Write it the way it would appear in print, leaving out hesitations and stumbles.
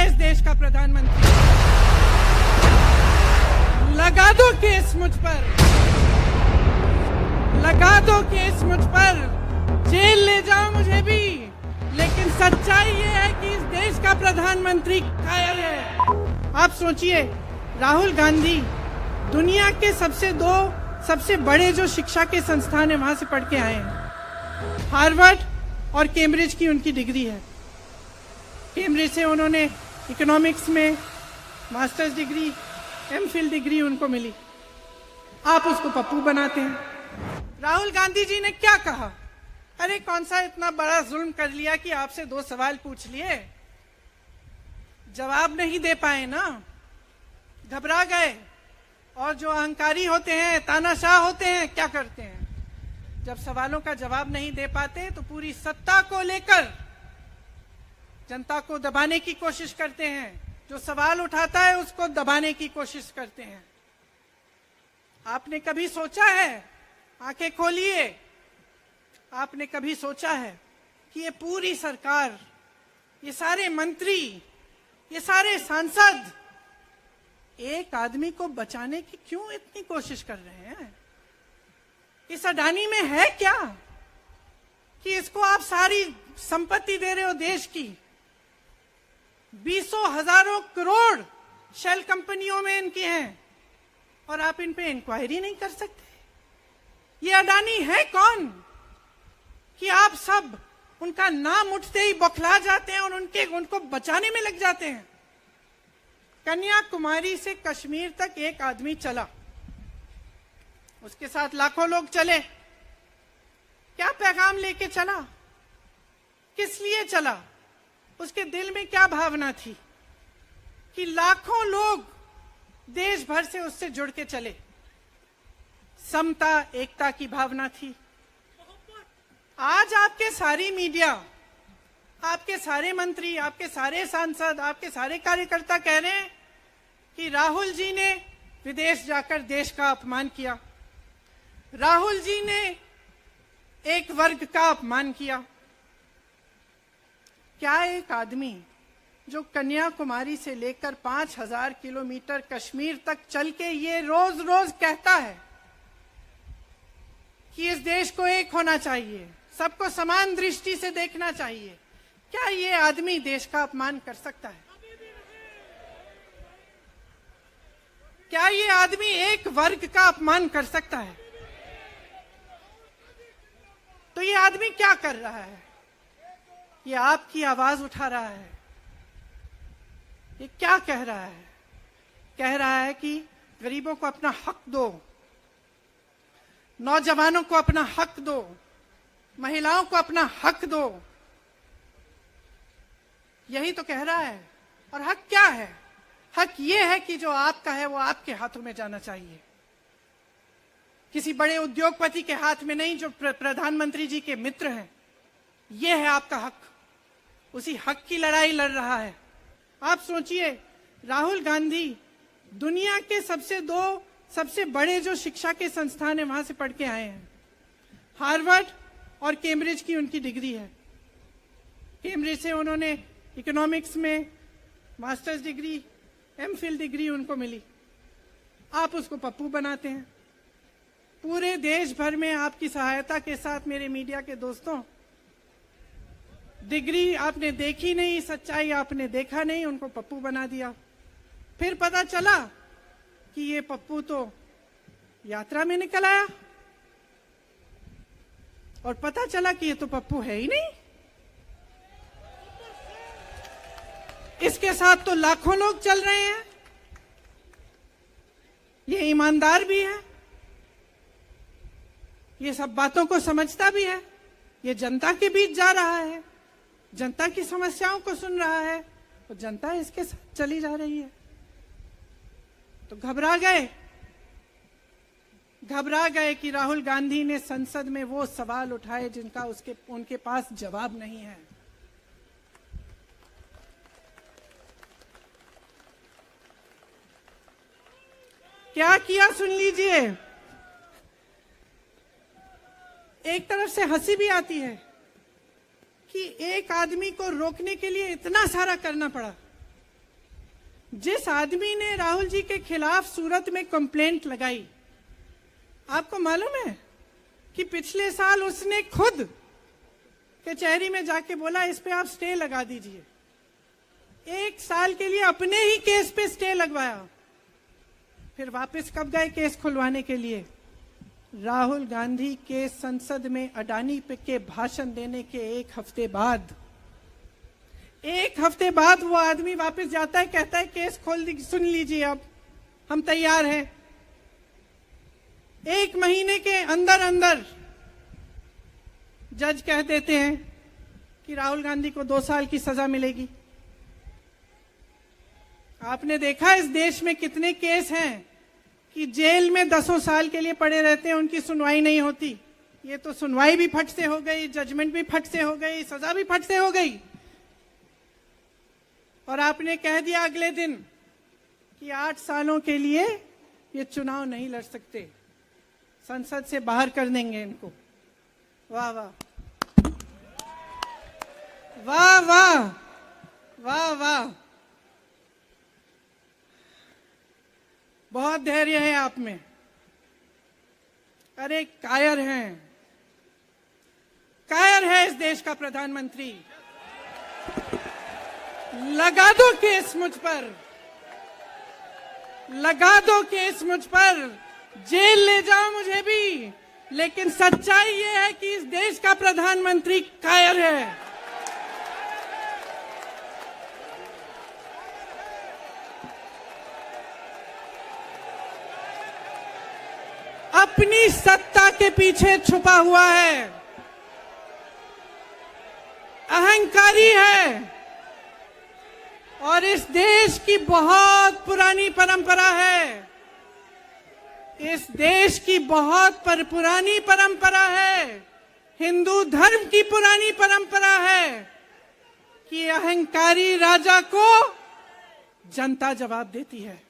इस देश का प्रधानमंत्री। लगा दो केस मुझ पर, लगा दो केस मुझ पर, जेल ले जाओ मुझे भी, लेकिन सच्चाई ये है कि इस देश का प्रधानमंत्री कायर है। आप सोचिए, राहुल गांधी दुनिया के सबसे बड़े जो शिक्षा के संस्थान है वहां से पढ़ के आए हैं। हार्वर्ड और कैम्ब्रिज की उनकी डिग्री है। कैम्ब्रिज से उन्होंने इकोनॉमिक्स में मास्टर्स डिग्री, एमफिल डिग्री उनको मिली। आप उसको पप्पू बनाते हैं। राहुल गांधी जी ने क्या कहा? अरे कौन सा इतना बड़ा जुल्म कर लिया कि आपसे 2 सवाल पूछ लिए, जवाब नहीं दे पाए ना, घबरा गए। और जो अहंकारी होते हैं, तानाशाह होते हैं, क्या करते हैं? जब सवालों का जवाब नहीं दे पाते तो पूरी सत्ता को लेकर जनता को दबाने की कोशिश करते हैं। जो सवाल उठाता है उसको दबाने की कोशिश करते हैं। आपने कभी सोचा है, आंखें खोलिए, आपने कभी सोचा है कि ये पूरी सरकार, ये सारे मंत्री, ये सारे सांसद एक आदमी को बचाने की क्यों इतनी कोशिश कर रहे हैं? इस अडानी में है क्या कि इसको आप सारी संपत्ति दे रहे हो देश की? 20 हजारों करोड़ शेल कंपनियों में इनकी हैं और आप इन पे इंक्वायरी नहीं कर सकते। ये अडानी है कौन कि आप सब उनका नाम उठते ही बौखला जाते हैं और उनको बचाने में लग जाते हैं? कन्याकुमारी से कश्मीर तक एक आदमी चला, उसके साथ लाखों लोग चले। क्या पैगाम लेके चला? किस लिए चला? उसके दिल में क्या भावना थी कि लाखों लोग देश भर से उससे जुड़ के चले? समता, एकता की भावना थी। आज आपके सारी मीडिया, आपके सारे मंत्री, आपके सारे सांसद, आपके सारे कार्यकर्ता कह रहे हैं कि राहुल जी ने विदेश जाकर देश का अपमान किया, राहुल जी ने एक वर्ग का अपमान किया। क्या एक आदमी जो कन्याकुमारी से लेकर 5000 किलोमीटर कश्मीर तक चल के ये रोज रोज कहता है कि इस देश को एक होना चाहिए, सबको समान दृष्टि से देखना चाहिए, क्या ये आदमी देश का अपमान कर सकता है? क्या ये आदमी एक वर्ग का अपमान कर सकता है? तो ये आदमी क्या कर रहा है? ये आपकी आवाज उठा रहा है। ये क्या कह रहा है? कह रहा है कि गरीबों को अपना हक दो, नौजवानों को अपना हक दो, महिलाओं को अपना हक दो। यही तो कह रहा है। और हक क्या है? हक ये है कि जो आपका है वो आपके हाथों में जाना चाहिए, किसी बड़े उद्योगपति के हाथ में नहीं, जो प्रधानमंत्री जी के मित्र हैं। ये है आपका हक। उसी हक की लड़ाई लड़ रहा है। आप सोचिए, राहुल गांधी दुनिया के सबसे बड़े जो शिक्षा के संस्थान है वहां से पढ़ के आए हैं। हार्वर्ड और कैम्ब्रिज की उनकी डिग्री है। कैम्ब्रिज से उन्होंने इकोनॉमिक्स में मास्टर्स डिग्री, एमफिल डिग्री उनको मिली। आप उसको पप्पू बनाते हैं। पूरे देश भर में आपकी सहायता के साथ, मेरे मीडिया के दोस्तों, डिग्री आपने देखी नहीं, सच्चाई आपने देखा नहीं, उनको पप्पू बना दिया। फिर पता चला कि ये पप्पू तो यात्रा में निकल आया और पता चला कि ये तो पप्पू है ही नहीं। इसके साथ तो लाखों लोग चल रहे हैं। ये ईमानदार भी है, ये सब बातों को समझता भी है, ये जनता के बीच जा रहा है, जनता की समस्याओं को सुन रहा है, तो जनता इसके साथ चली जा रही है। तो घबरा गए कि राहुल गांधी ने संसद में वो सवाल उठाए जिनका उनके पास जवाब नहीं है। क्या किया सुन लीजिए। एक तरफ से हंसी भी आती है कि एक आदमी को रोकने के लिए इतना सारा करना पड़ा। जिस आदमी ने राहुल जी के खिलाफ सूरत में कंप्लेंट लगाई, आपको मालूम है कि पिछले साल उसने खुद कचहरी में जाके बोला इस पे आप स्टे लगा दीजिए। 1 साल के लिए अपने ही केस पे स्टे लगवाया। फिर वापस कब गए केस खुलवाने के लिए? राहुल गांधी के संसद में अडानी पे के भाषण देने के 1 हफ्ते बाद। 1 हफ्ते बाद वो आदमी वापस जाता है, कहता है केस खोल दी, सुन लीजिए अब हम तैयार हैं। 1 महीने के अंदर अंदर जज कह देते हैं कि राहुल गांधी को 2 साल की सजा मिलेगी। आपने देखा इस देश में कितने केस हैं कि जेल में 10 साल के लिए पड़े रहते हैं, उनकी सुनवाई नहीं होती। ये तो सुनवाई भी फट से हो गई, जजमेंट भी फट से हो गई, सजा भी फट से हो गई। और आपने कह दिया अगले दिन कि 8 सालों के लिए ये चुनाव नहीं लड़ सकते, संसद से बाहर कर देंगे इनको। वाह वाह वाह वाह वाह वाह, बहुत धैर्य है आप में। अरे कायर हैं, कायर है इस देश का प्रधानमंत्री। लगा दो केस मुझ पर, लगा दो केस मुझ पर, जेल ले जाओ मुझे भी, लेकिन सच्चाई ये है कि इस देश का प्रधानमंत्री कायर है। अपनी सत्ता के पीछे छुपा हुआ है, अहंकारी है। और इस देश की बहुत पुरानी परंपरा है, इस देश की बहुत पुरानी परंपरा है, हिंदू धर्म की पुरानी परंपरा है कि अहंकारी राजा को जनता जवाब देती है।